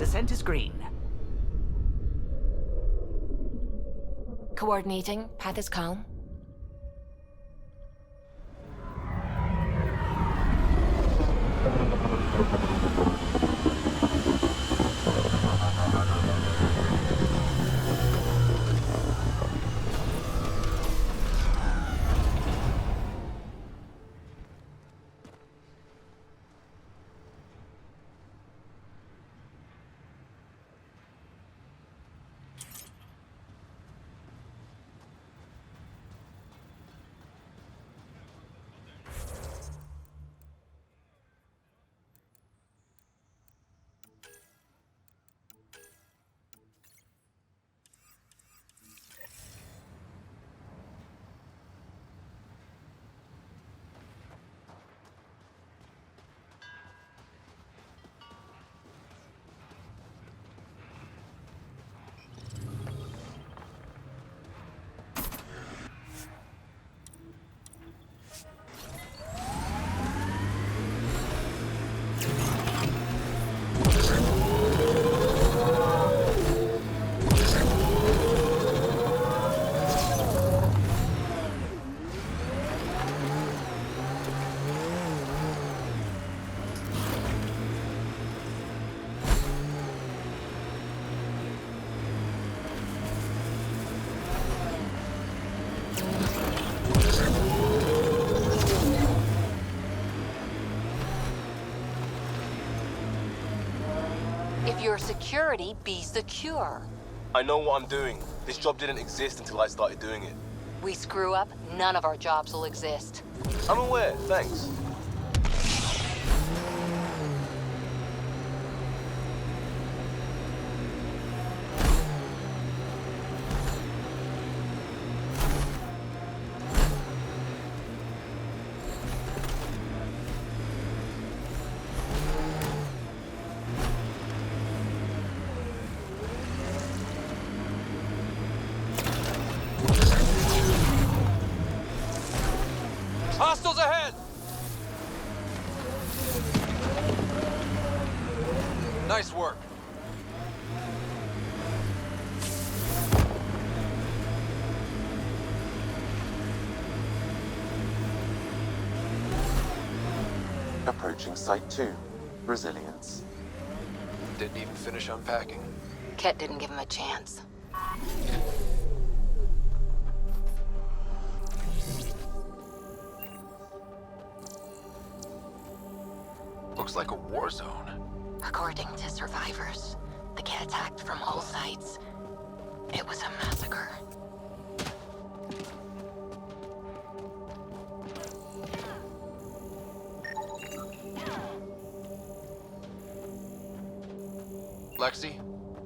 scent is green. Coordinating. Path is calm. If you're security, be secure. I know what I'm doing. This job didn't exist until I started doing it. We screw up, none of our jobs will exist. I'm aware, thanks. Hostiles ahead! Nice work. Approaching Site 2. Resilience. Didn't even finish unpacking. Ket didn't give him a chance. Looks like a war zone. According to survivors, the Ket attacked from all sides. It was a massacre. Lexi,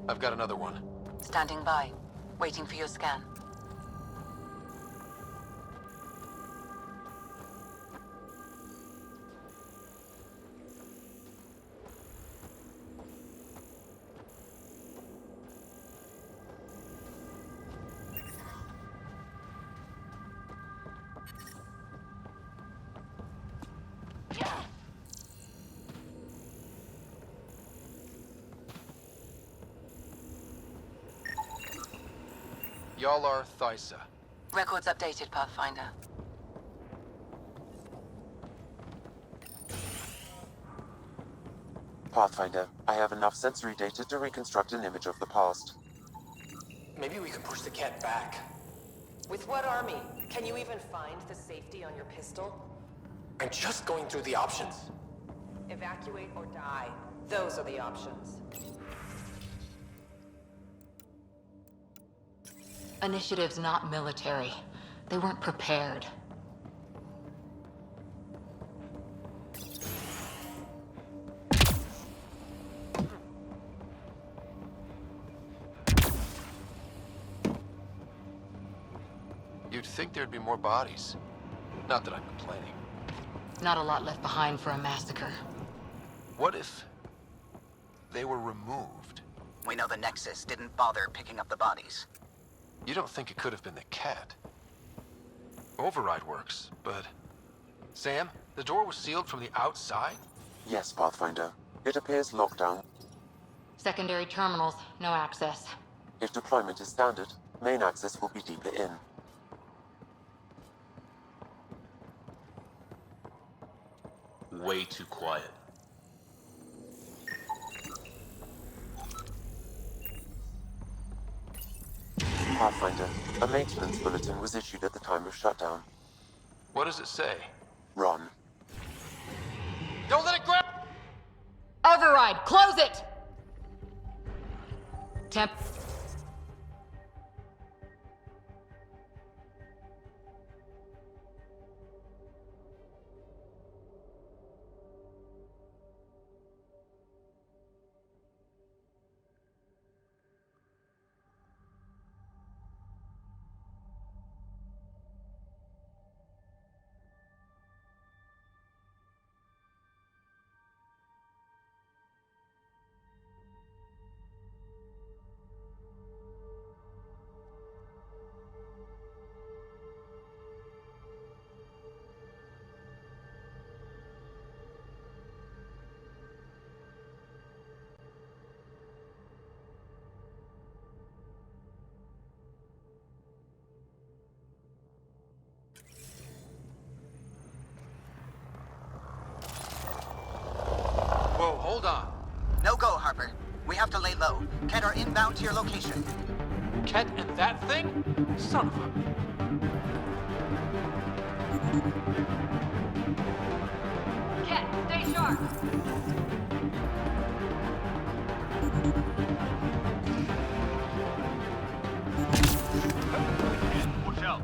I've got another one. Standing by, waiting for your scan. Y'all are Thysa. Records updated, Pathfinder. Pathfinder, I have enough sensory data to reconstruct an image of the past. Maybe we could push the cat back. With what army? Can you even find the safety on your pistol? I'm just going through the options. Evacuate or die. Those are the options. Initiative's not military. They weren't prepared. You'd think there'd be more bodies. Not that I'm complaining. Not a lot left behind for a massacre. What if they were removed? We know the Nexus didn't bother picking up the bodies. You don't think it could have been the cat? Override works, but... Sam, the door was sealed from the outside? Yes, Pathfinder. It appears locked down. Secondary terminals, no access. If deployment is standard, main access will be deeper in. Way too quiet. Pathfinder, a maintenance bulletin was issued at the time of shutdown. What does it say? Run. Don't let it grab! Override! Close it! Temp... Whoa, hold on. No go, Harper. We have to lay low. Ket are inbound to your location. Ket and that thing? Son of a... Ket, stay sharp! Watch out.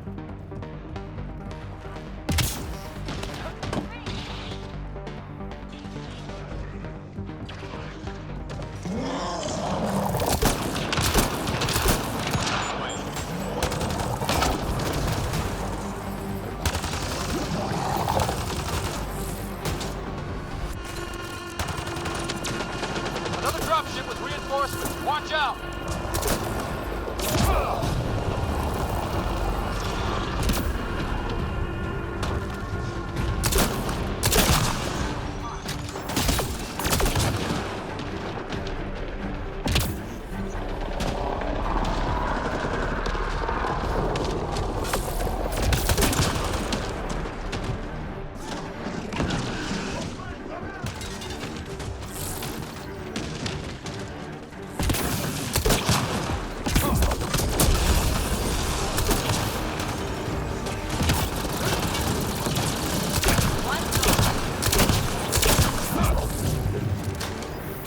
Another dropship with reinforcements. Watch out!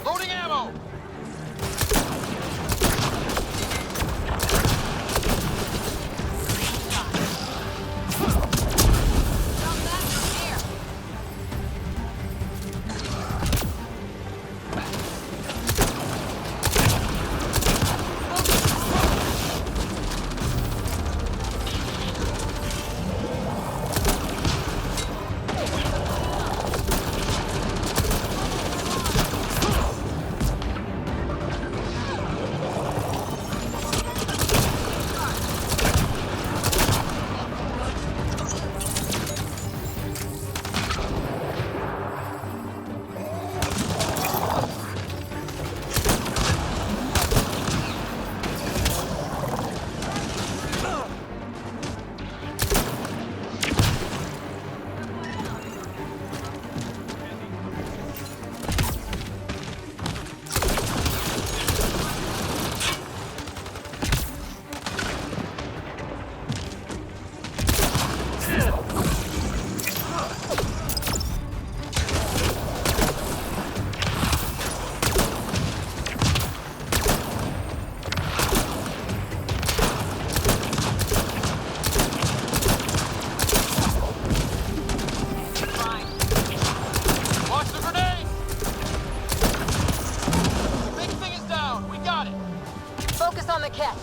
Loading ammo! Watch the grenade! Big thing is down. We got it. Focus on the Ket.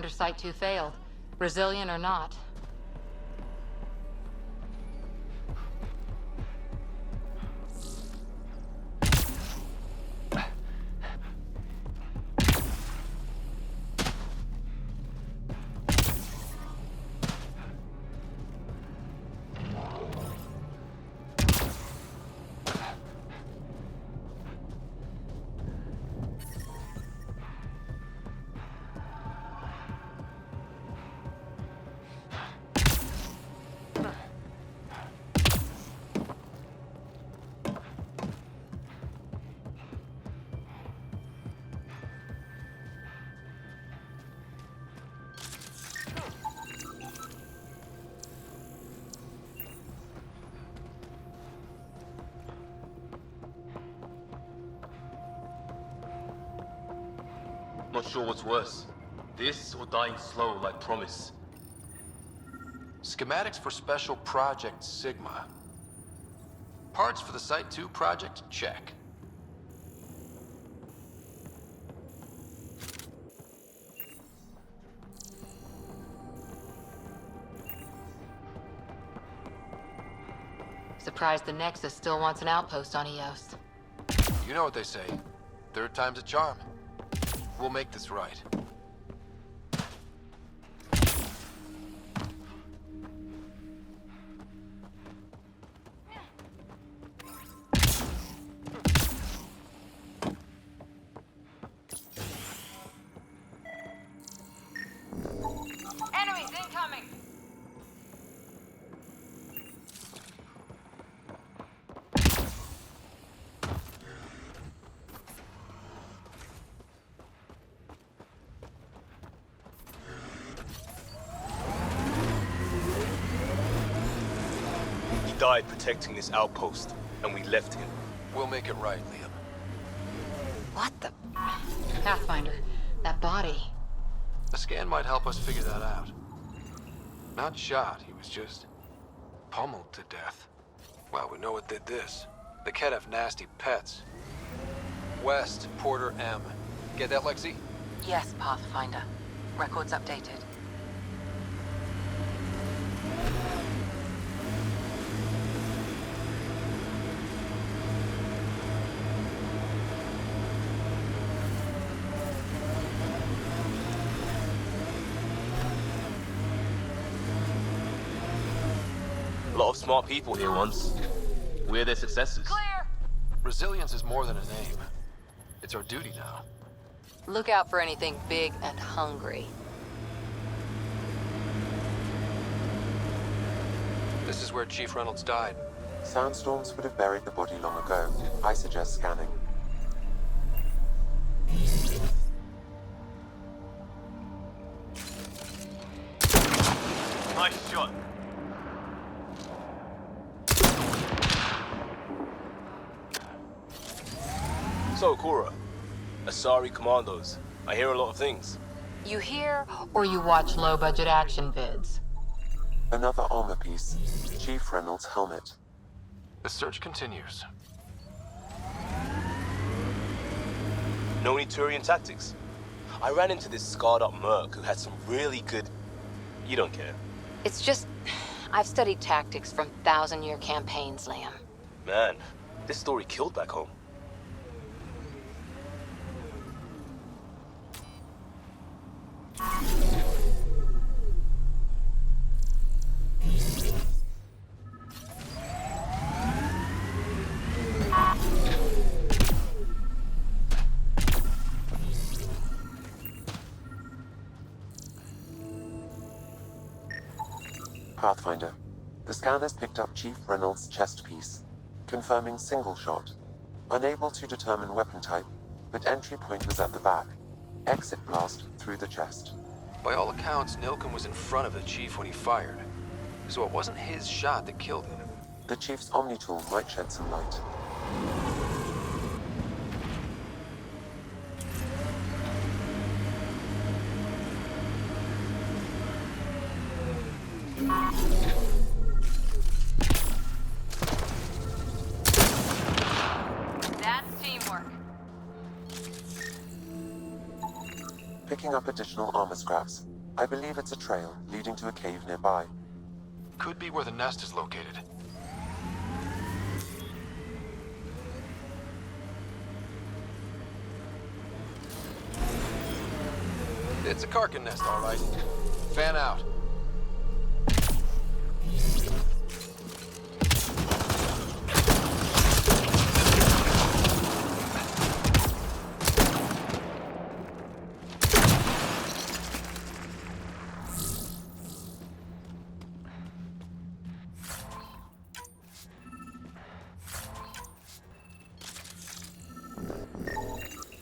wonder Site 2 failed. Resilient or not. Not sure what's worse. This or dying slow like Promise. Schematics for Special Project Sigma. Parts for the Site 2 project? Check. Surprised the Nexus still wants an outpost on Eos. You know what they say. Third time's a charm. We'll make this right. Enemies incoming! He died protecting this outpost, and we left him. We'll make it right, Liam. What the... Pathfinder, that body. A scan might help us figure that out. Not shot, he was just pummeled to death. Well, we know what did this. The Kett have nasty pets. West, Porter M. Get that, Lexi? Yes, Pathfinder. Records updated. A lot of smart people here once. We're their successors. Clear! Resilience is more than a name. It's our duty now. Look out for anything big and hungry. This is where Chief Reynolds died. Sandstorms would have buried the body long ago. I suggest scanning. Nice shot. So, Cora, Asari Commandos. I hear a lot of things. You hear or you watch low-budget action vids? Another armor piece. Chief Reynolds' helmet. The search continues. No any Turian tactics. I ran into this scarred-up merc who had some really good... You don't care. It's just... I've studied tactics from thousand-year campaigns, Liam. Man, this story killed back home. Pathfinder. The scanners picked up Chief Reynolds' chest piece, confirming single shot. Unable to determine weapon type, but entry point was at the back. Exit blast through the chest. By all accounts, Nilken was in front of the Chief when he fired. So it wasn't his shot that killed him. The Chief's Omni tool might shed some light. That's teamwork. picking up additional armor scraps. I believe it's a trail leading to a cave nearby. Could be where the nest is located. It's a Karkin nest, all right. Fan out.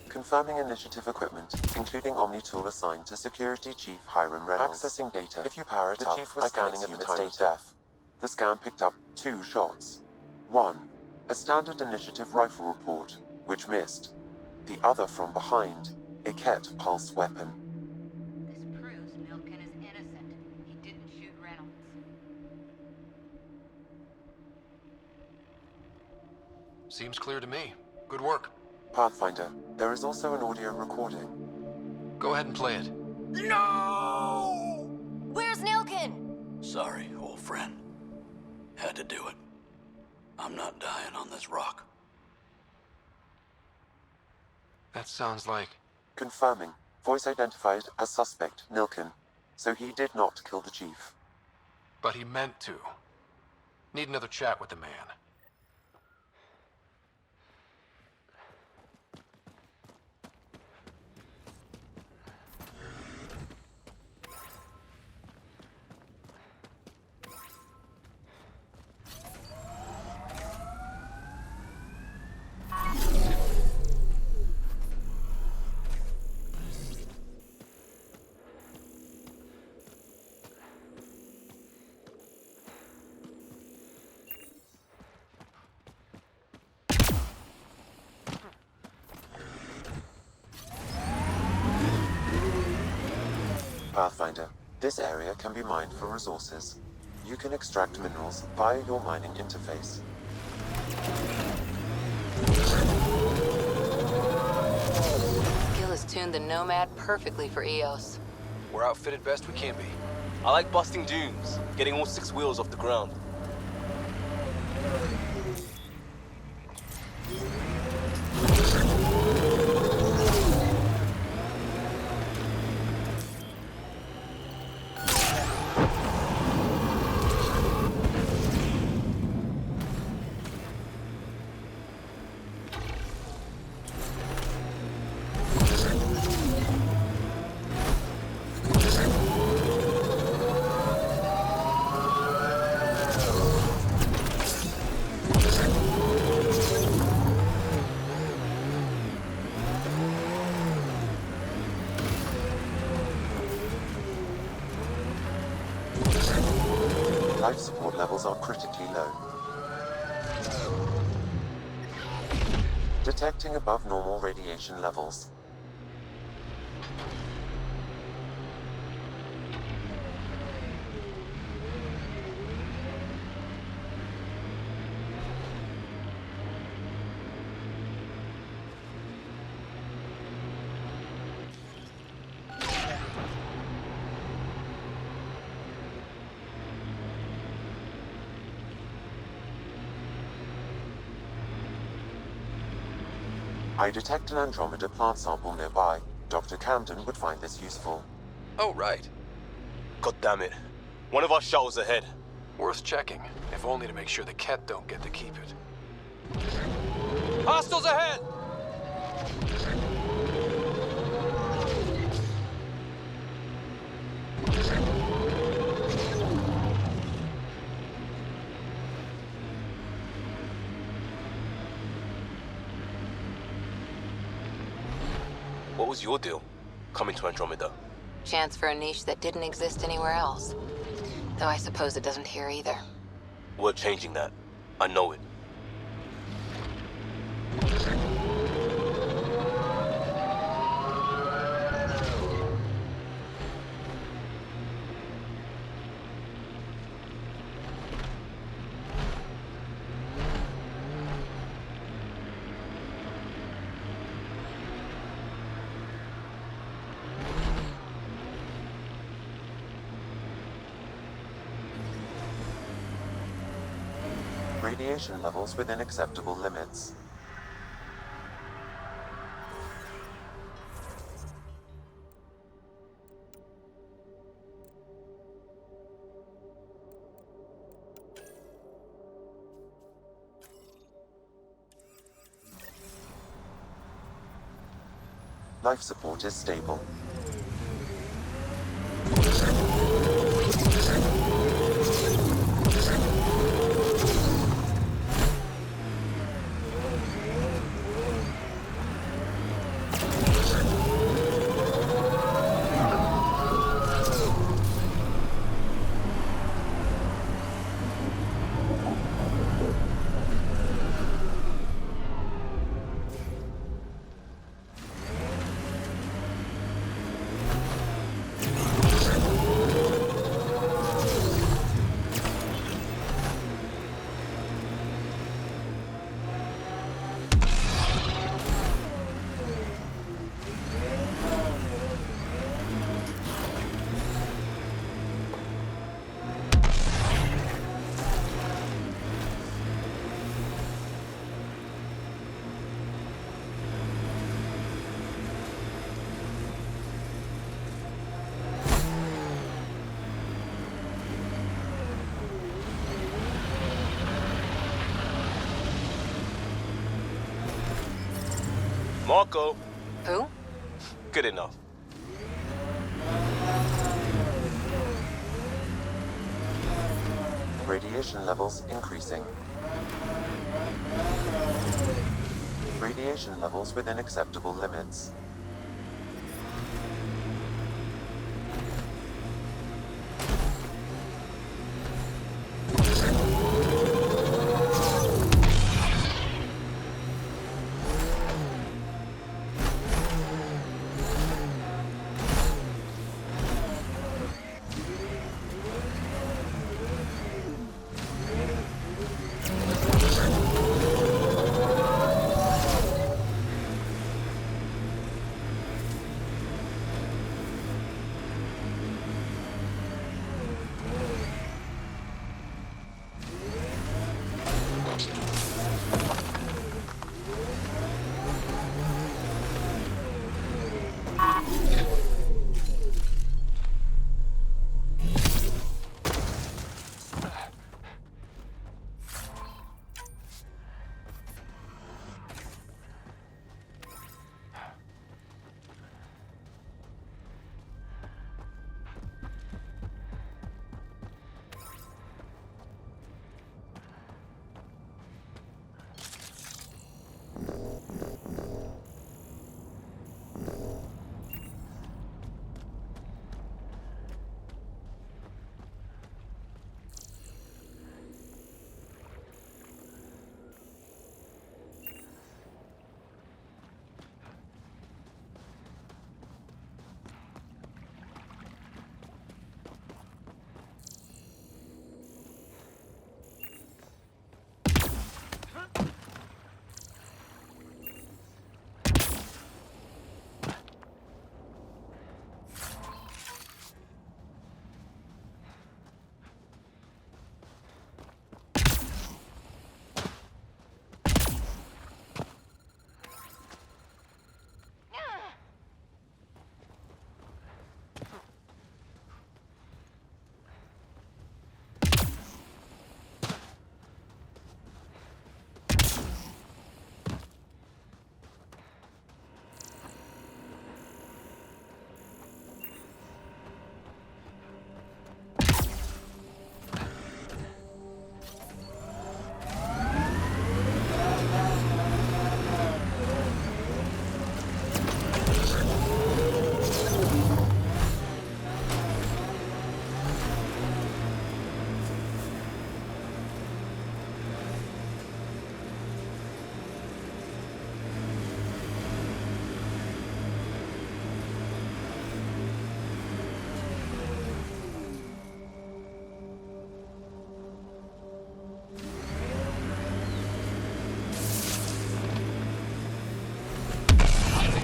Confirming initiative equipment, including Omni tool assigned to Security Chief Hiram Reynolds. Accessing data. If you power it up, Chief was scanning at the time of death. The scan picked up 2 shots. One, a standard initiative rifle report, which missed. The other from behind, a Ket pulse weapon. This proves Milken is innocent. He didn't shoot Reynolds. Seems clear to me. Good work. Pathfinder, there is also an audio recording. Go ahead and play it. Where's Nilkin? Sorry, old friend. Had to do it. I'm not dying on this rock. That sounds like... Confirming. Voice identified as suspect, Nilkin. So he did not kill the chief. But he meant to. Need another chat with the man. Pathfinder, this area can be mined for resources. You can extract minerals via your mining interface. Gil has tuned the Nomad perfectly for EOS. We're outfitted best we can be. I like busting dunes, getting all 6 wheels off the ground. Life support levels are critically low. Detecting above normal radiation levels. I detect an Andromeda plant sample nearby. Dr. Camden would find this useful. Oh, right. God damn it. One of our shuttles ahead. Worth checking, if only to make sure the Ket don't get to keep it. Hostiles ahead! What was your deal, coming to Andromeda? Chance for a niche that didn't exist anywhere else. Though I suppose it doesn't here either. We're changing that. I know it. Radiation levels within acceptable limits. Life support is stable. Marco, Who? good enough. Radiation levels increasing. Radiation levels within acceptable limits.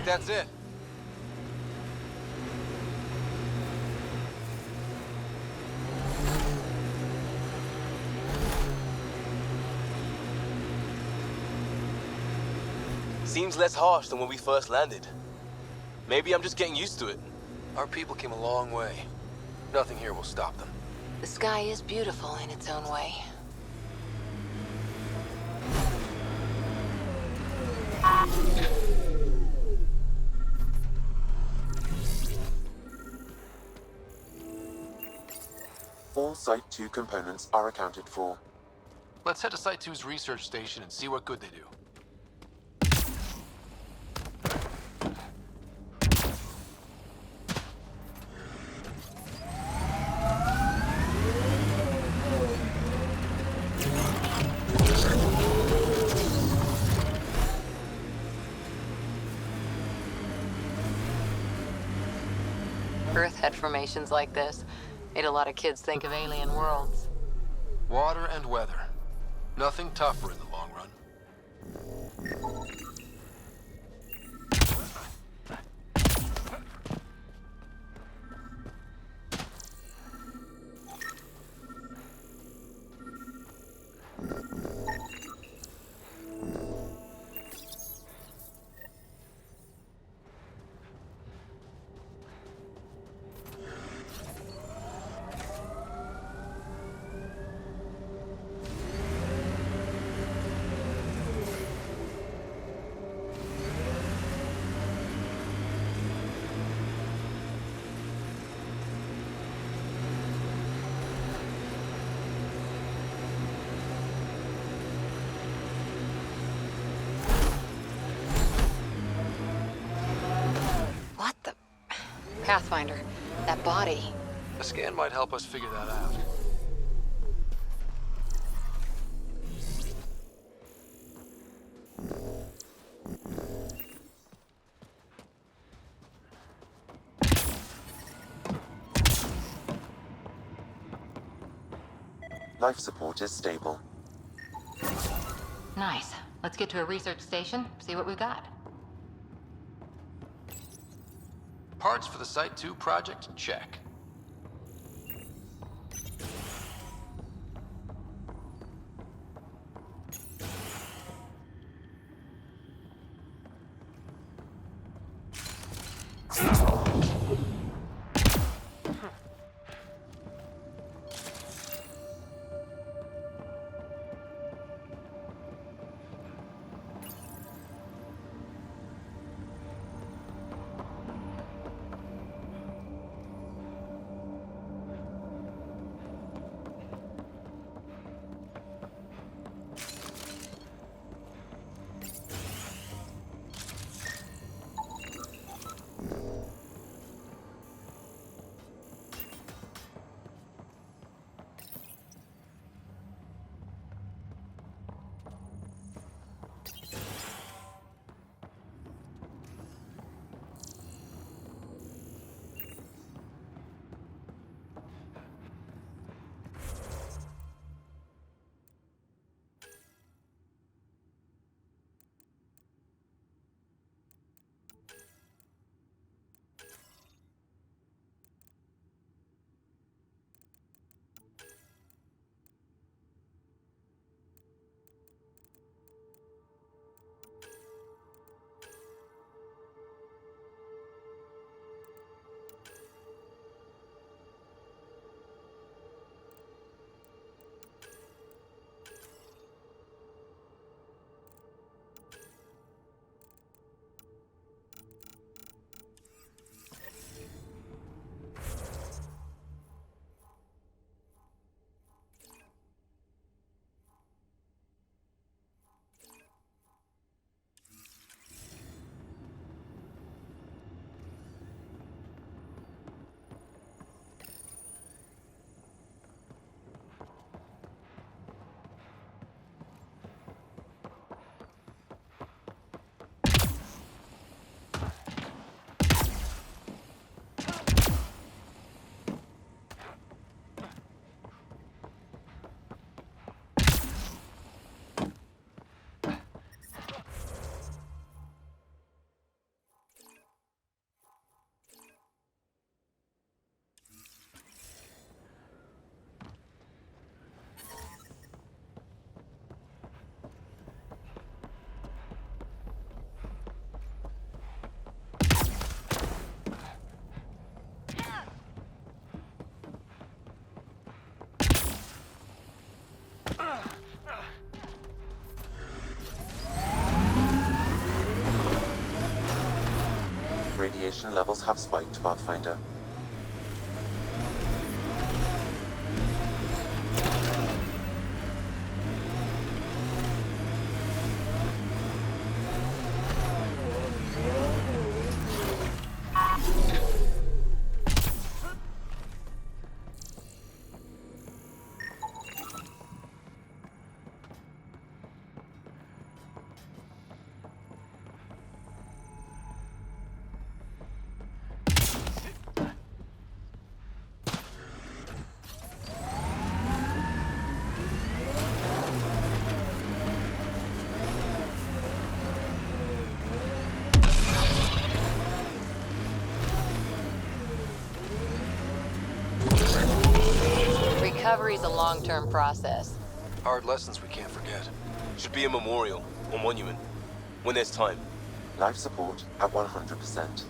That's it. Seems less harsh than when we first landed. Maybe I'm just getting used to it. Our people came a long way. Nothing here will stop them. The sky is beautiful in its own way. All Site 2 components are accounted for. Let's head to Site 2's research station and see what good they do. Earth had formations like this. Made a lot of kids think of alien worlds. Water and weather. Nothing tougher in the long run. What the... Pathfinder, that body. A scan might help us figure that out. Life support is stable. Nice. Let's get to a research station, see what we've got. Parts for the Site 2 project? Check. radiation levels have spiked, Pathfinder. Recovery's a long-term process. Hard lessons we can't forget. Should be a memorial or monument when there's time. Life support at 100%.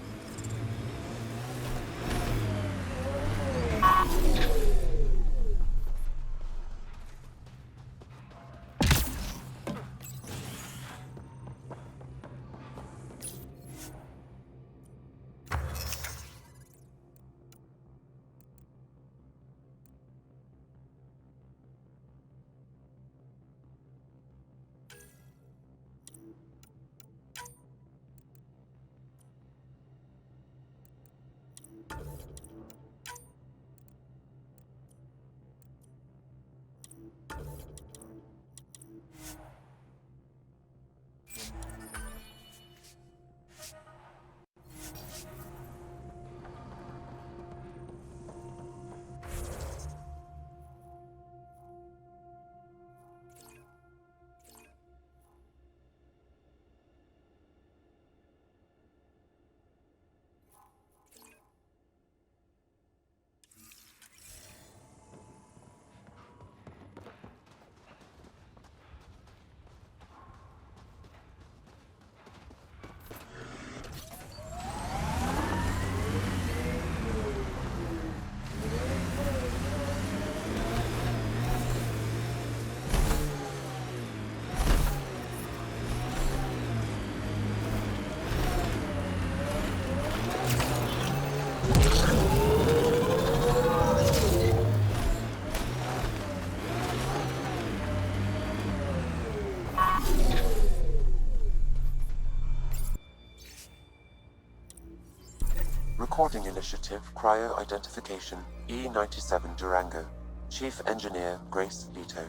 Recording Initiative Cryo Identification E97 Durango. Chief Engineer Grace Leto.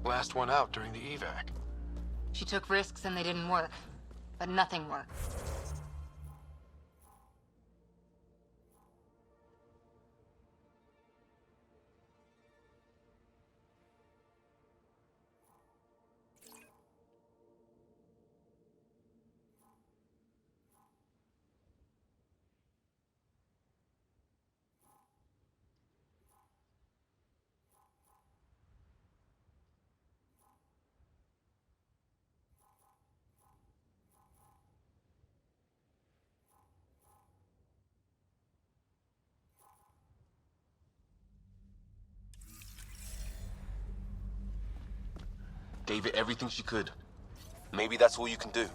Last one out during the evac. She took risks and they didn't work. But nothing worked. Gave it everything she could. Maybe that's all you can do.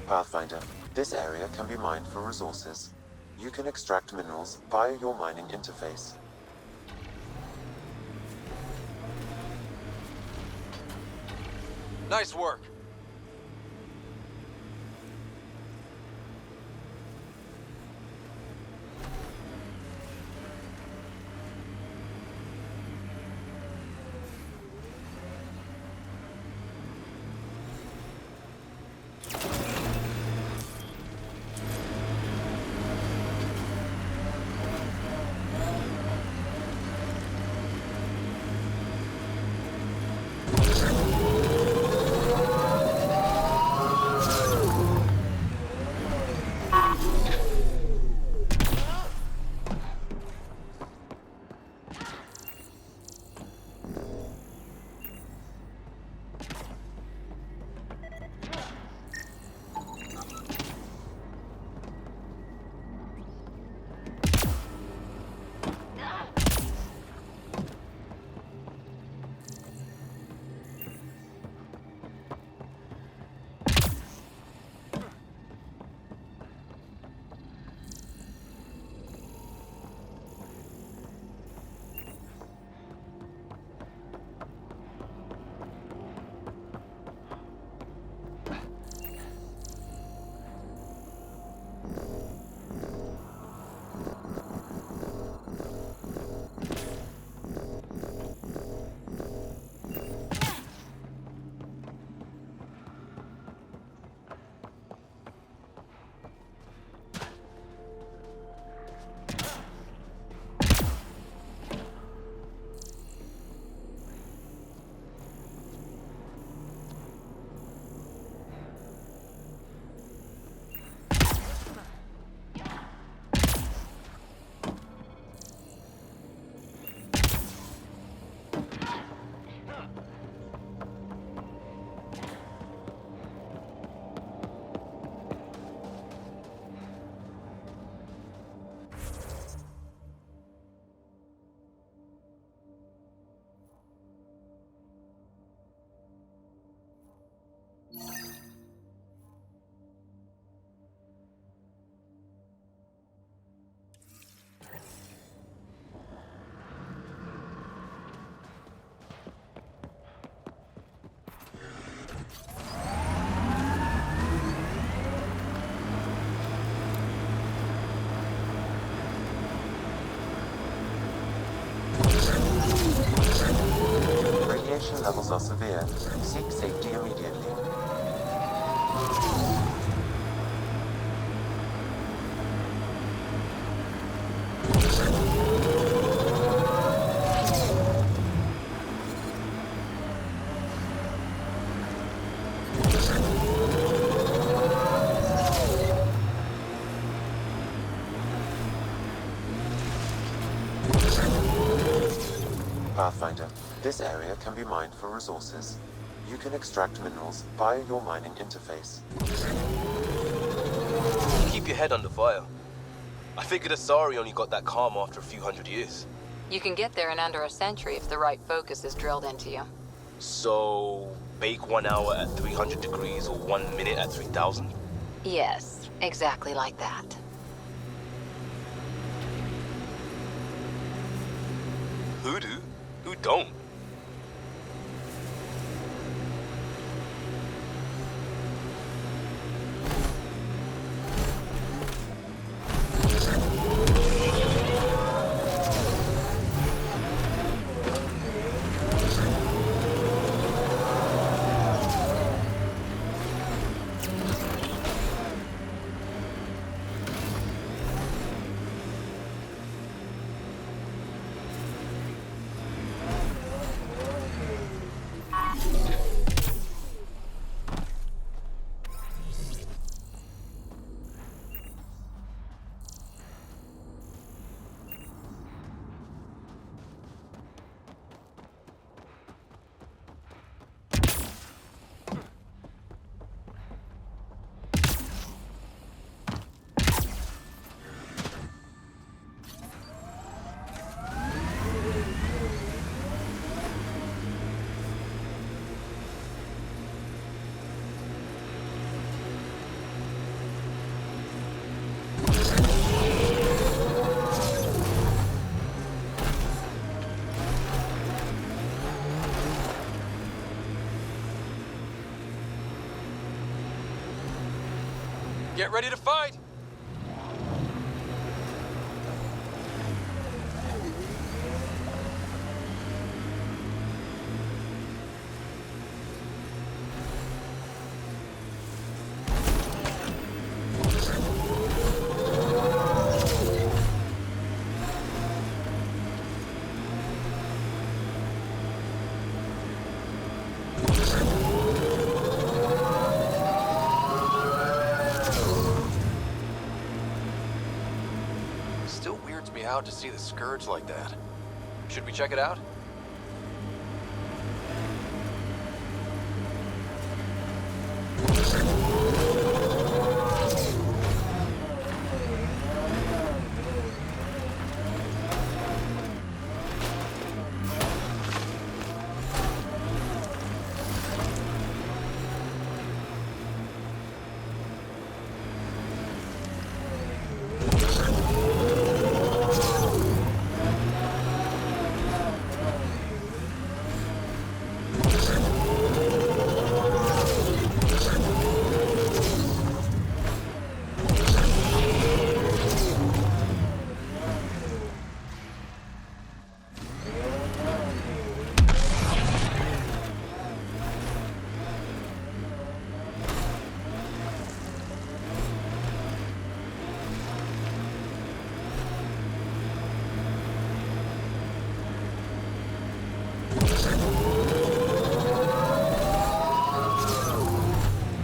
Pathfinder, this area can be mined for resources. You can extract minerals via your mining interface. Nice work. levels are severe. Seek safety immediately. Pathfinder, this area can be mined for resources. You can extract minerals via your mining interface. Keep your head under fire. I figured Asari only got that calm after a few hundred years. You can get there in under a century if the right focus is drilled into you. So, bake 1 hour at 300 degrees or 1 minute at 3,000? Yes, exactly like that. Who do? Who don't? Get ready to fight! Still weirds me out to see the Scourge like that. Should we check it out?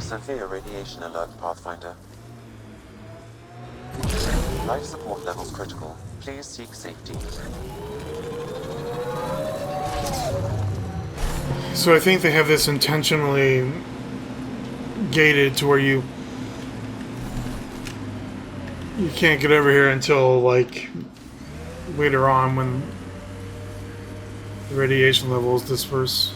Severe radiation alert, Pathfinder. Life support levels critical. Please seek safety. So I think they have this intentionally gated to where you can't get over here until like later on when the radiation levels disperse.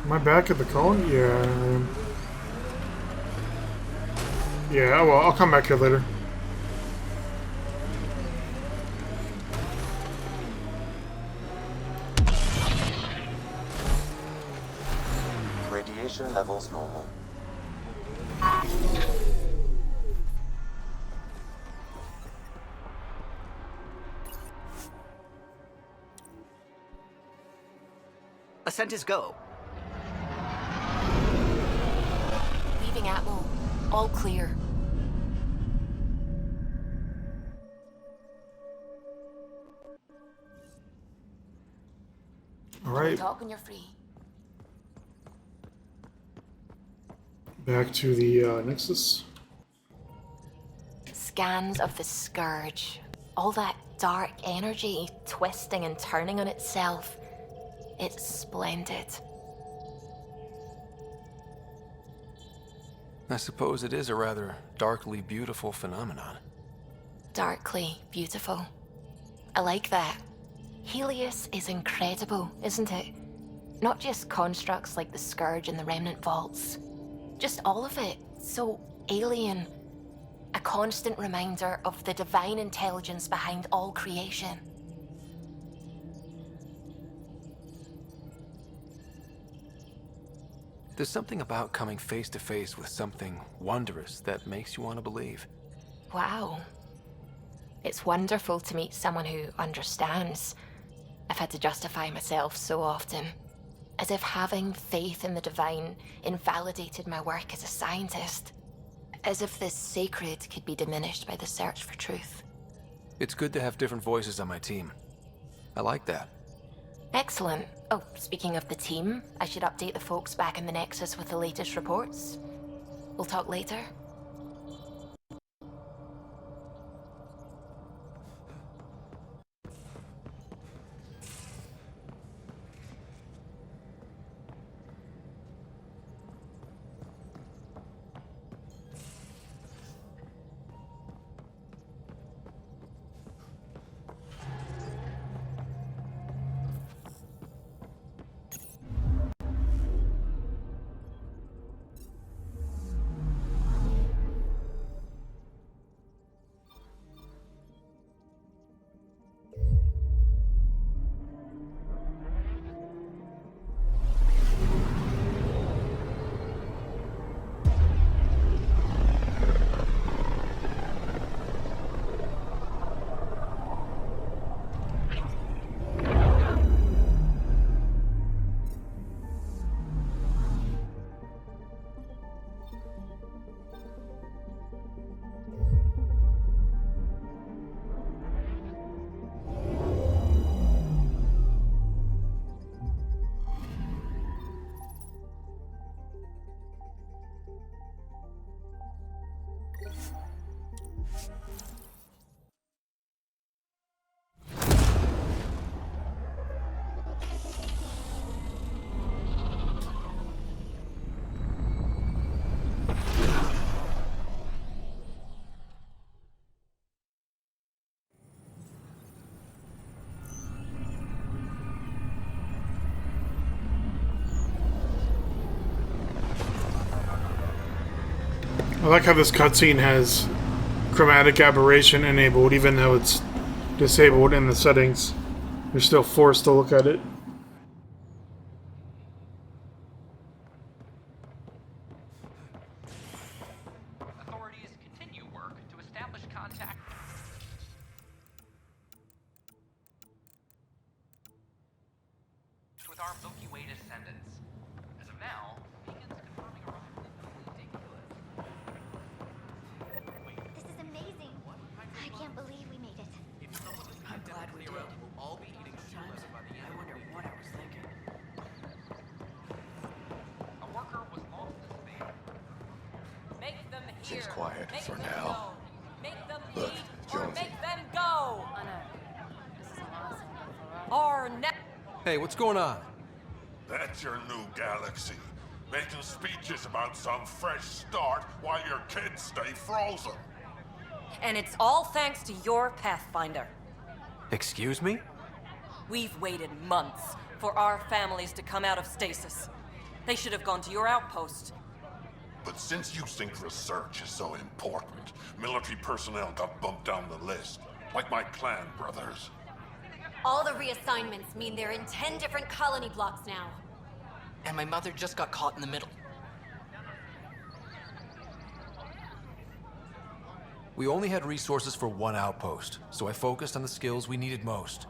Am I back at the colony? Yeah, I am. Yeah, well, I'll come back here later. Radiation levels normal. Ascent is go. Leaving Atmo. All clear. All right. Talk when you're free. Back to the Nexus. Scans of the Scourge. All that dark energy twisting and turning on itself. It's splendid. I suppose it is a rather darkly beautiful phenomenon. Darkly beautiful. I like that. Helios is incredible, isn't it? Not just constructs like the Scourge and the Remnant Vaults. Just all of it. So alien. A constant reminder of the divine intelligence behind all creation. There's something about coming face to face with something wondrous that makes you want to believe. Wow. It's wonderful to meet someone who understands. I've had to justify myself so often. As if having faith in the divine invalidated my work as a scientist. As if this sacred could be diminished by the search for truth. It's good to have different voices on my team. I like that. Excellent. Oh, speaking of the team, I should update the folks back in the Nexus with the latest reports. We'll talk later. I like how this cutscene has chromatic aberration enabled, even though it's disabled in the settings. You're still forced to look at it. Authorities continue work to establish contact with our Milky Way descendants. As of now, beacons confirming arrival This is amazing. I can't believe we made it. I'm glad we did. We'll all be eating chimes. I wonder what I was thinking. A worker was lost to space. Make them hear. Seems quiet Make for them now. know. Make them Look, eat or Jonesy. make them go. This is awesome. Our next. Hey, what's going on? That's your new galaxy. Making speeches about some fresh start while your kids stay frozen. And it's all thanks to your pathfinder. Excuse me? We've waited months for our families to come out of stasis. They should have gone to your outpost. But since you think research is so important, military personnel got bumped down the list. Like my clan brothers. All the reassignments mean they're in 10 different colony blocks now. And my mother just got caught in the middle. We only had resources for one outpost, so I focused on the skills we needed most.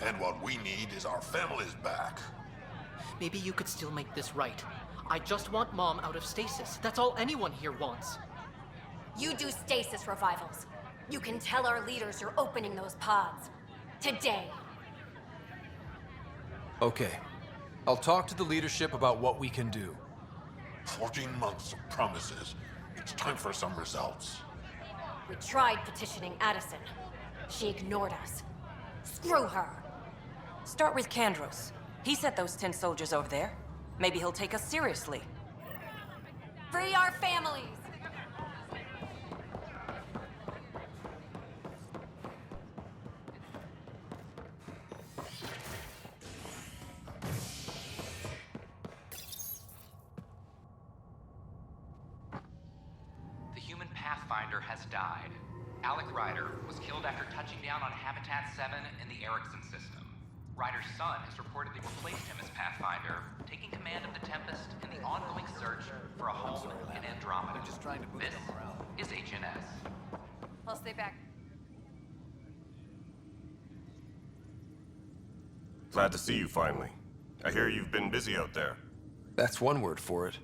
And what we need is our families back. Maybe you could still make this right. I just want Mom out of stasis. That's all anyone here wants. You do stasis revivals. You can tell our leaders you're opening those pods. Today. Okay. I'll talk to the leadership about what we can do. 14 months of promises. It's time for some results. We tried petitioning Addison. She ignored us. Screw her. Start with Kandros. He sent those 10 soldiers over there. Maybe he'll take us seriously. Free our families! The human pathfinder has died. Alec Ryder was killed after touching down on Habitat 7 in the Erickson system. Ryder's son has reportedly replaced him as pathfinder, taking command of the Tempest in the ongoing search for a home in Andromeda. This is HNS. I'll stay back. Glad to see you finally. I hear you've been busy out there. That's one word for it.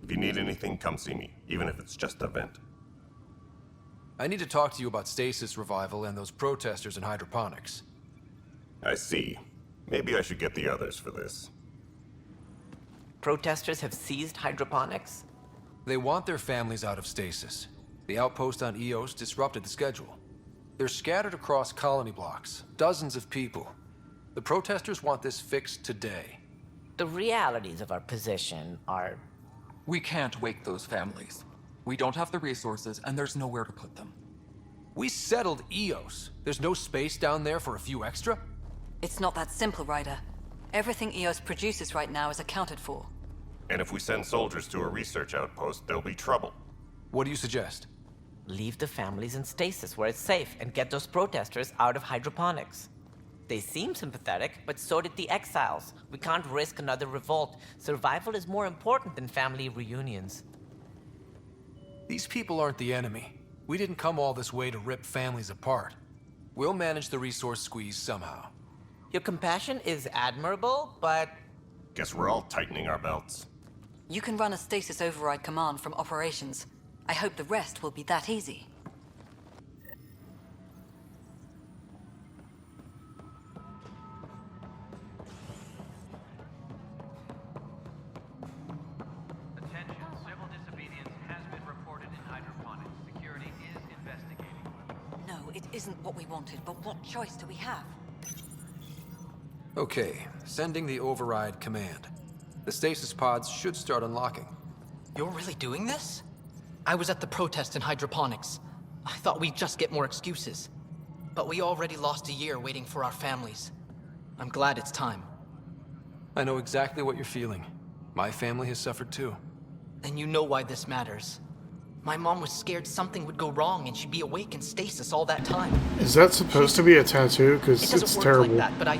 If you need anything, come see me, even if it's just a vent. I need to talk to you about stasis revival and those protesters in hydroponics. I see. Maybe I should get the others for this. Protesters have seized hydroponics? They want their families out of stasis. The outpost on Eos disrupted the schedule. They're scattered across colony blocks, dozens of people. The protesters want this fixed today. The realities of our position are... We can't wake those families. We don't have the resources, and there's nowhere to put them. We settled Eos. There's no space down there for a few extra? It's not that simple, Ryder. Everything EOS produces right now is accounted for. And if we send soldiers to a research outpost, there'll be trouble. What do you suggest? Leave the families in stasis where it's safe and get those protesters out of hydroponics. They seem sympathetic, but so did the exiles. We can't risk another revolt. Survival is more important than family reunions. These people aren't the enemy. We didn't come all this way to rip families apart. We'll manage the resource squeeze somehow. Your compassion is admirable, but... Guess we're all tightening our belts. You can run a stasis override command from operations. I hope the rest will be that easy. Attention, civil disobedience has been reported in hydroponics. Security is investigating. No, it isn't what we wanted, but what choice do we have? Okay, sending the override command. The stasis pods should start unlocking. You're really doing this? I was at the protest in hydroponics. I thought we'd just get more excuses. But we already lost a year waiting for our families. I'm glad it's time. I know exactly what you're feeling. My family has suffered too. And you know why this matters. My mom was scared something would go wrong and she'd be awake in stasis all that time. Is that supposed to be a tattoo? Because it's work terrible. Like that, but I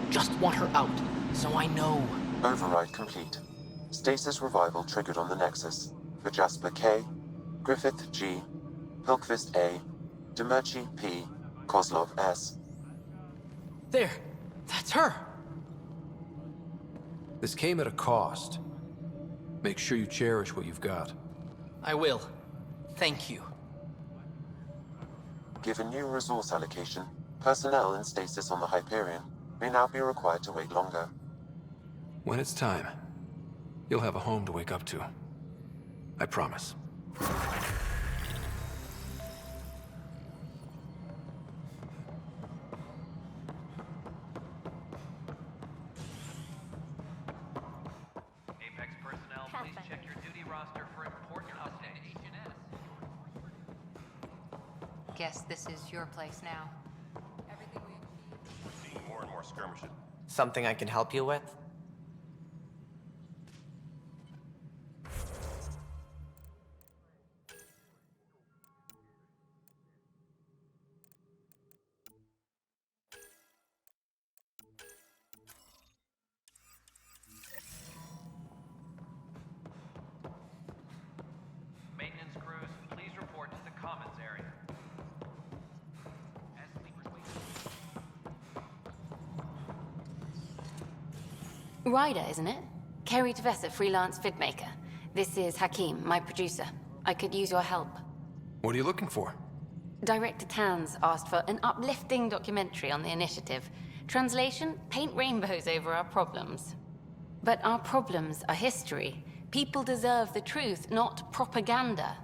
just want her out, so I know. Override complete. Stasis revival triggered on the Nexus. For Jasper K, Griffith G, Hilkvist A, Demerchi P, Kozlov S. There, that's her. This came at a cost. Make sure you cherish what you've got. I will. Thank you. Given new resource allocation, personnel in stasis on the Hyperion may now be required to wait longer. When it's time, you'll have a home to wake up to. I promise. Apex personnel, please check your duty roster for important updates. Guess this is your place now. We're seeing more and more skirmishes. Something I can help you with? Ryder, isn't it? Kerry Tavessa, freelance vidmaker. This is Hakim, my producer. I could use your help. What are you looking for? Director Tans asked for an uplifting documentary on the initiative. Translation, paint rainbows over our problems. But our problems are history. People deserve the truth, not propaganda.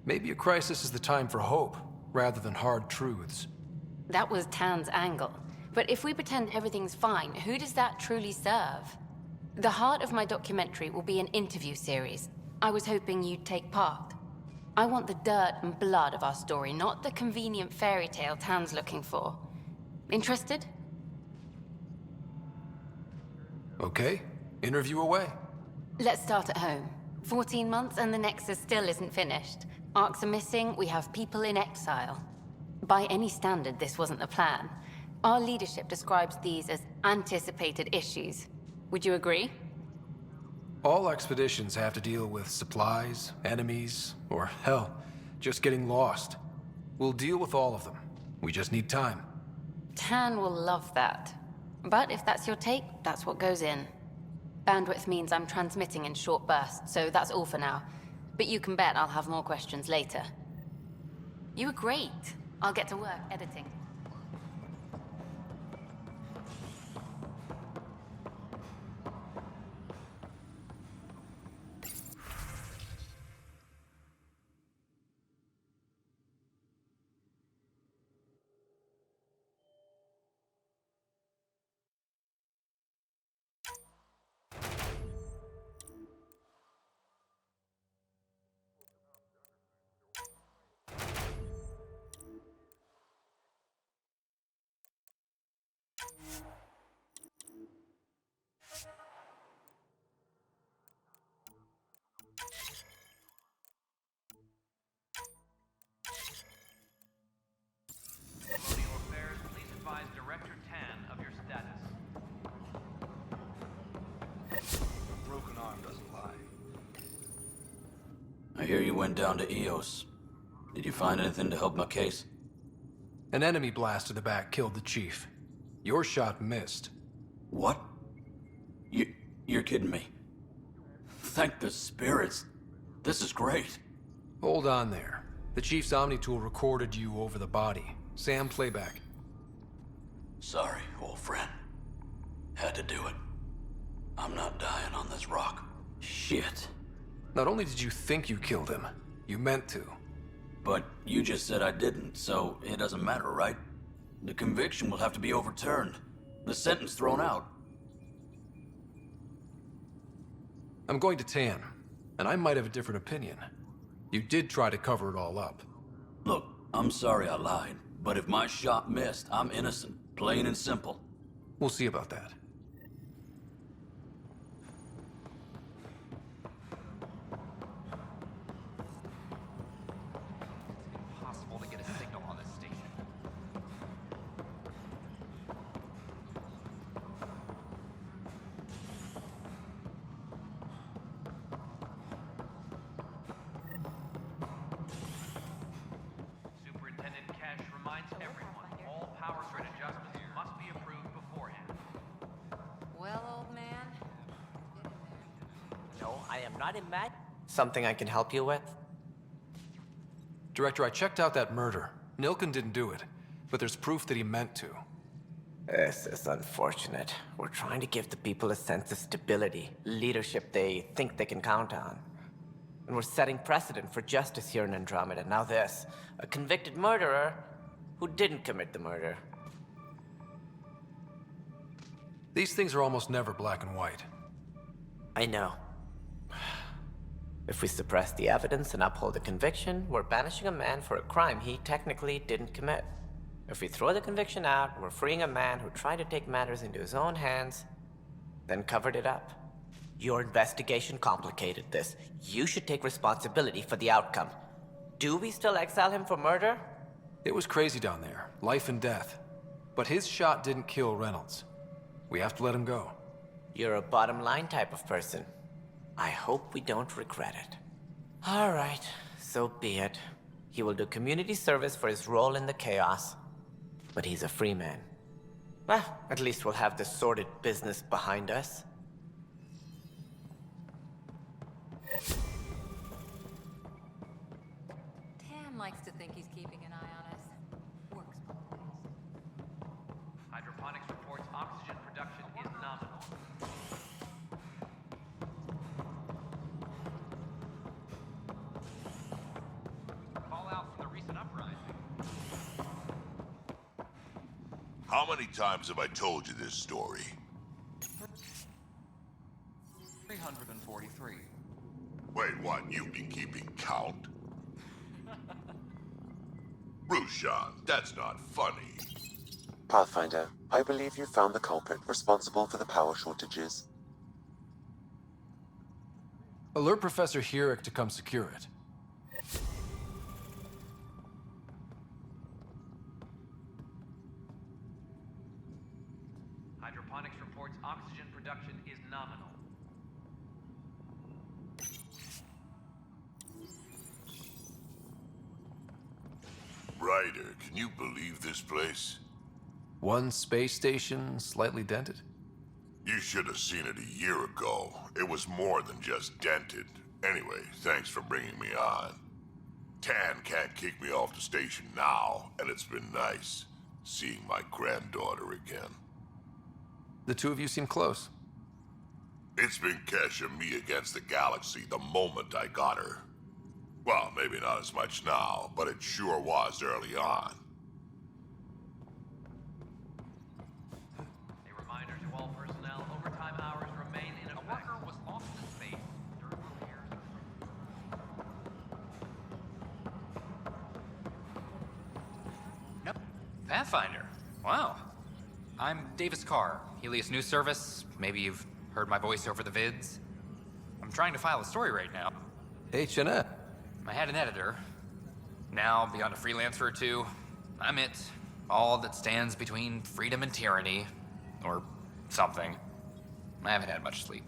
Maybe a crisis is the time for hope, rather than hard truths. That was Tan's angle. But if we pretend everything's fine, who does that truly serve? The heart of my documentary will be an interview series. I was hoping you'd take part. I want the dirt and blood of our story, not the convenient fairy tale Tan's looking for. Interested? Okay, interview away. Let's start at home. 14 months and the Nexus still isn't finished. Arcs are missing, we have people in exile. By any standard, this wasn't the plan. Our leadership describes these as anticipated issues. Would you agree? All expeditions have to deal with supplies, enemies, or hell, just getting lost. We'll deal with all of them. We just need time. Tan will love that. But if that's your take, that's what goes in. Bandwidth means I'm transmitting in short bursts, so that's all for now. But you can bet I'll have more questions later. You were great. I'll get to work editing. I hear you went down to Eos. Did you find anything to help my case? An enemy blast to the back killed the chief. Your shot missed. What? You're kidding me. Thank the spirits. This is great. Hold on there. The chief's Omni tool recorded you over the body. Sam, playback. Sorry, old friend. Had to do it. I'm not dying on this rock. Shit. Not only did you think you killed him, you meant to. But you just said I didn't, so it doesn't matter, right? The conviction will have to be overturned. The sentence thrown out. I'm going to Tan, and I might have a different opinion. You did try to cover it all up. Look, I'm sorry I lied, but if my shot missed, I'm innocent. Plain and simple. We'll see about that. Impossible to get a signal on this station. Superintendent Cash reminds everyone all power grid adjustments must be approved beforehand. Well, old man, No, I am not mad. Something I can help you with? Director, I checked out that murder. Nilken didn't do it, but there's proof that he meant to. This is unfortunate. We're trying to give the people a sense of stability, leadership they think they can count on. And we're setting precedent for justice here in Andromeda. Now this, a convicted murderer who didn't commit the murder. These things are almost never black and white. I know. If we suppress the evidence and uphold the conviction, we're banishing a man for a crime he technically didn't commit. If we throw the conviction out, we're freeing a man who tried to take matters into his own hands, then covered it up. Your investigation complicated this. You should take responsibility for the outcome. Do we still exile him for murder? It was crazy down there, life and death. But his shot didn't kill Reynolds. We have to let him go. You're a bottom line type of person. I hope we don't regret it. All right, so be it. He will do community service for his role in the chaos. But he's a free man. Well, at least we'll have the sordid business behind us. Tan likes to think he's keeping an eye on us. Works both ways. Hydroponics reports oxygen production is nominal. Fallout from the recent uprising. How many times have I told you this story? 343. Wait, what? You've been keeping count? Rushan, that's not funny. Pathfinder, I believe you found the culprit responsible for the power shortages. Alert Professor Herrick to come secure it. Hydroponics reports oxygen production is nominal. Ryder, can you believe this place? One space station, slightly dented? You should have seen it a year ago. It was more than just dented. Anyway, thanks for bringing me on. Tan can't kick me off the station now, and it's been nice seeing my granddaughter again. The two of you seem close. It's been Kesh and me against the galaxy the moment I got her. Well, maybe not as much now, but it sure was early on. A reminder to all personnel, overtime hours remain in effect. A worker was lost in space during repairs. Yep. Pathfinder. Wow. I'm Davis Carr, Helios News Service. Maybe you've heard my voice over the vids. I'm trying to file a story right now. H&M. I had an editor. Now, beyond a freelancer or two, I'm it. All that stands between freedom and tyranny. Or something. I haven't had much sleep.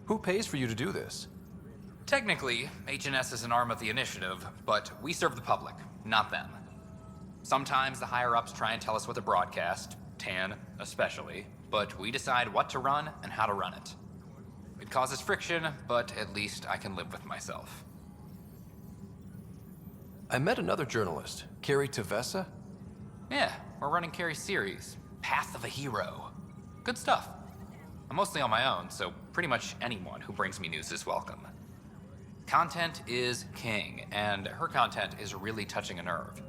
Who pays for you to do this? Technically, HNS is an arm of the initiative, but we serve the public, not them. Sometimes the higher-ups try and tell us what to broadcast, Tan especially, but we decide what to run and how to run it. It causes friction, but at least I can live with myself. I met another journalist, Carrie Tavessa. Yeah, we're running Carrie's series, Path of a Hero. Good stuff. I'm mostly on my own, so pretty much anyone who brings me news is welcome. Content is king, and her content is really touching a nerve.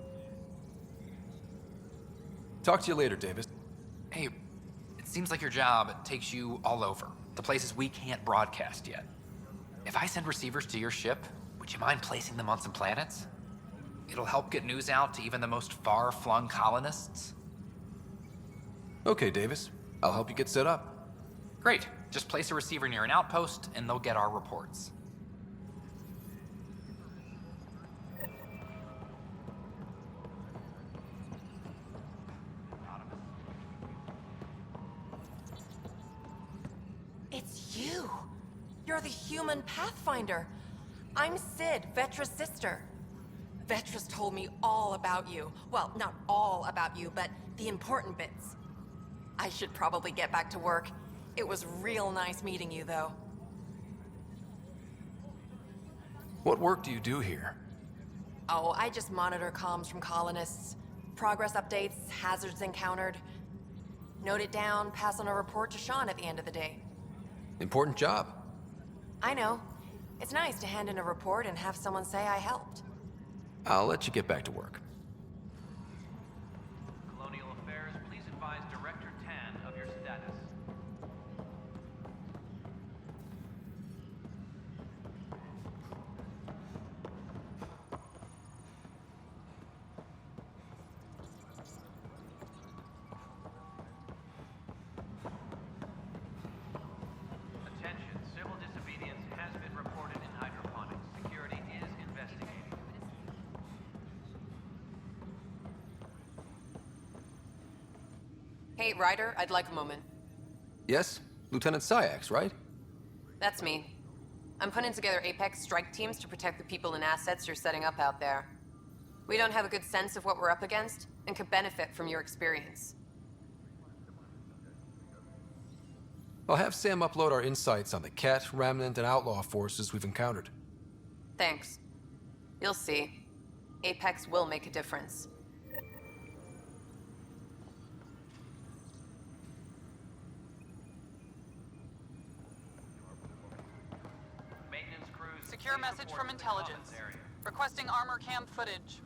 Talk to you later, Davis. Hey, it seems like your job takes you all over. The places we can't broadcast yet. If I send receivers to your ship, would you mind placing them on some planets? It'll help get news out to even the most far-flung colonists. Okay, Davis. I'll help you get set up. Great. Just place a receiver near an outpost, and they'll get our reports. It's you! You're the human pathfinder. I'm Sid, Vetra's sister. Vetra's told me all about you. Well, not all about you, but the important bits. I should probably get back to work. It was real nice meeting you, though. What work do you do here? Oh, I just monitor comms from colonists. Progress updates, hazards encountered. Note it down, pass on a report to Sean at the end of the day. Important job. I know. It's nice to hand in a report and have someone say I helped. I'll let you get back to work. Colonial Affairs, please advise Director Tan of your status. Attention, civil disobedience has been reported in hydroponics. Security is investigating. Hey, Ryder, I'd like a moment. Yes? Lieutenant Syax, right? That's me. I'm putting together Apex strike teams to protect the people and assets you're setting up out there. We don't have a good sense of what we're up against, and could benefit from your experience. I'll have Sam upload our insights on the Ket, Remnant, and Outlaw forces we've encountered. Thanks. You'll see. Apex will make a difference. Maintenance crews. Secure message from intelligence. Requesting armor cam footage.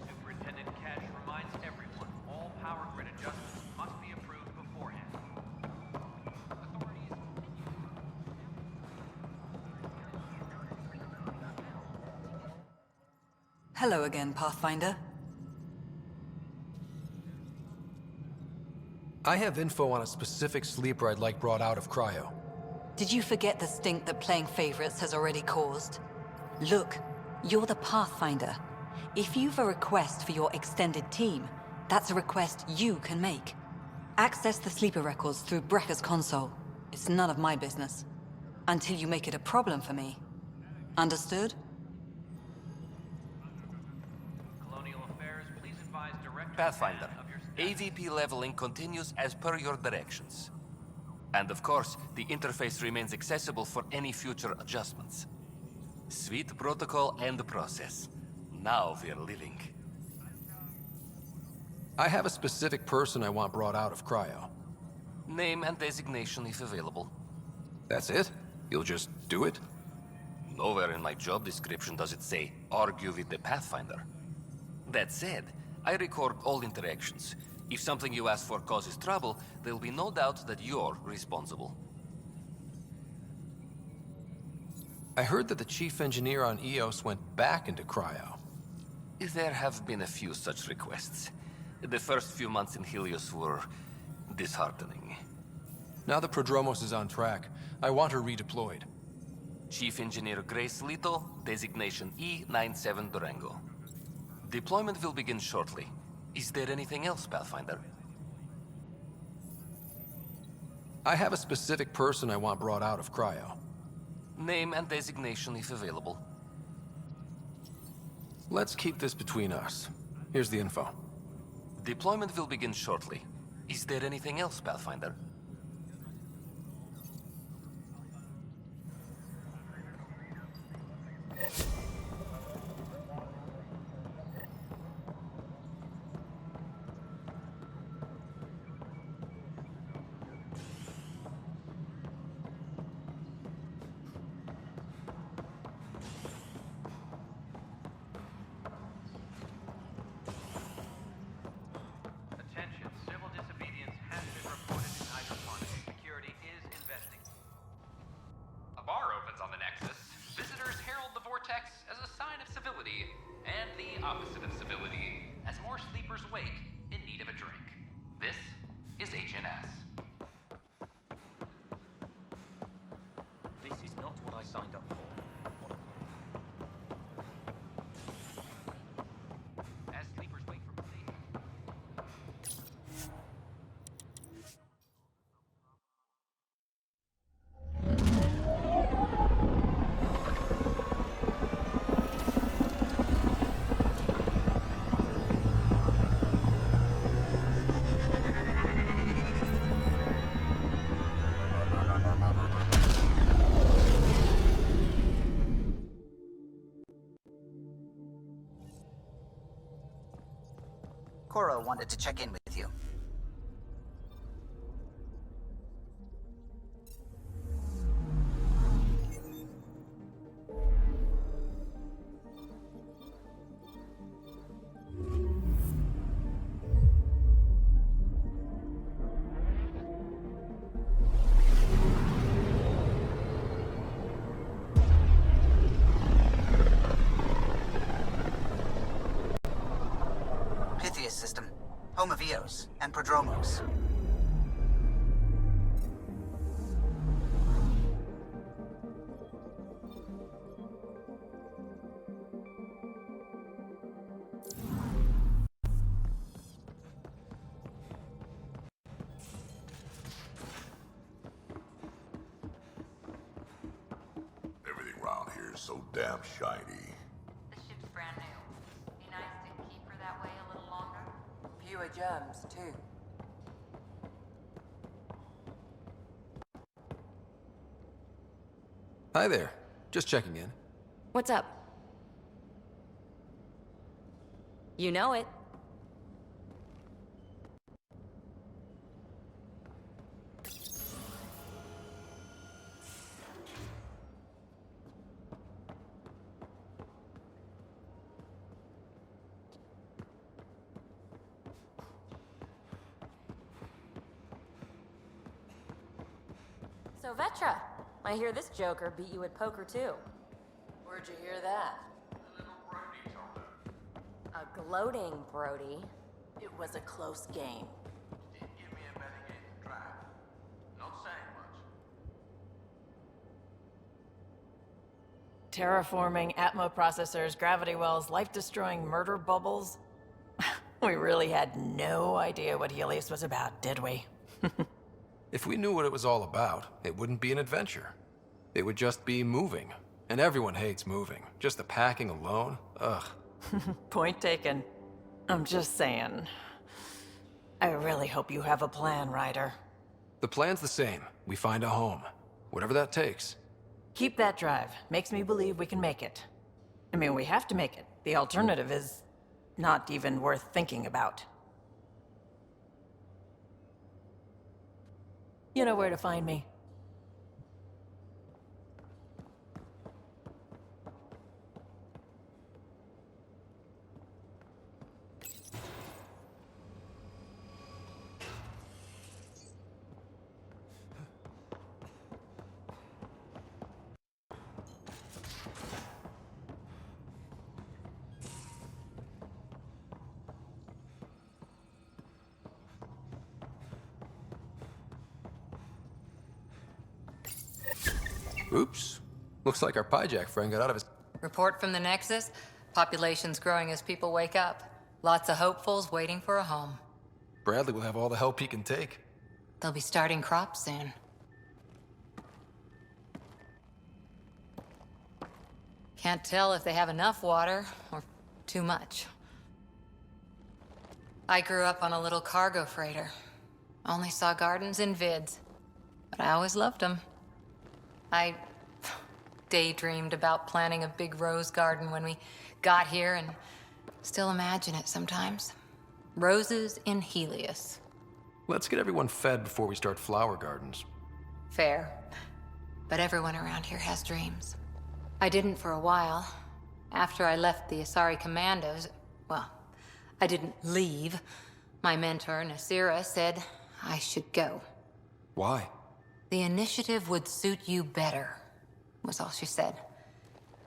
Superintendent Cash reminds everyone all power grid adjustments must be approved beforehand. Hello again, Pathfinder. I have info on a specific sleeper I'd like brought out of cryo. Did you forget the stink that playing favorites has already caused? Look, you're the Pathfinder. If you've a request for your extended team, that's a request you can make. Access the sleeper records through Brekker's console. It's none of my business. Until you make it a problem for me. Understood? Colonial Affairs, please advise Director Pathfinder, Tan of your AVP leveling continues as per your directions. And of course, the interface remains accessible for any future adjustments. Sweet protocol and process. Now we're living. I have a specific person I want brought out of cryo. Name and designation if available. That's it? You'll just do it? Nowhere in my job description does it say, argue with the Pathfinder. That said, I record all interactions. If something you ask for causes trouble, there'll be no doubt that you're responsible. I heard that the chief engineer on EOS went back into cryo. There have been a few such requests. The first few months in Helios were disheartening. Now the Prodromos is on track. I want her redeployed. Chief Engineer Grace Lito, designation E97 Durango. Deployment will begin shortly. Is there anything else, Pathfinder? I have a specific person I want brought out of cryo. Name and designation if available. Let's keep this between us. Here's the info. Deployment will begin shortly. Is there anything else, Pathfinder? Attention, civil disobedience has been reported in hydroponics. Security is investigating. A bar opens on the Nexus. Visitors herald the vortex as a sign of civility, and the opposite of civility, as more sleepers wake in need of a drink. This is HNS. This is not what I signed up for. As sleepers wait for relief. Cora wanted to check in with you. Pythias system, home of Eos and Prodromos. Everything around here is so damn shiny. The ship's brand new. Be nice to keep her that way a little longer. Fewer germs, too. Hi there. Just checking in. What's up? You know it. So Vetra, I hear this joker beat you at poker too. Where'd you hear that? A gloating Brody. It was a close game. Terraforming, Atmo processors, gravity wells, life-destroying murder bubbles. We really had no idea what Helios was about, did we? If we knew what it was all about, it wouldn't be an adventure. It would just be moving. And everyone hates moving. Just the packing alone, ugh. Point taken. I'm just saying. I really hope you have a plan, Ryder. The plan's the same. We find a home. Whatever that takes. Keep that drive. Makes me believe we can make it. I mean, we have to make it. The alternative is not even worth thinking about. You know where to find me. Oops. Looks like our Pyjack friend got out of his... Report from the Nexus. Population's growing as people wake up. Lots of hopefuls waiting for a home. Bradley will have all the help he can take. They'll be starting crops soon. Can't tell if they have enough water or too much. I grew up on a little cargo freighter. Only saw gardens in vids, but I always loved them. I daydreamed about planting a big rose garden when we got here and still imagine it sometimes. Roses in Helios. Let's get everyone fed before we start flower gardens. Fair. But everyone around here has dreams. I didn't for a while. After I left the Asari Commandos, well, I didn't leave. My mentor, Nasira, said I should go. Why? The initiative would suit you better, was all she said.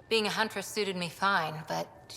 Being a huntress suited me fine, but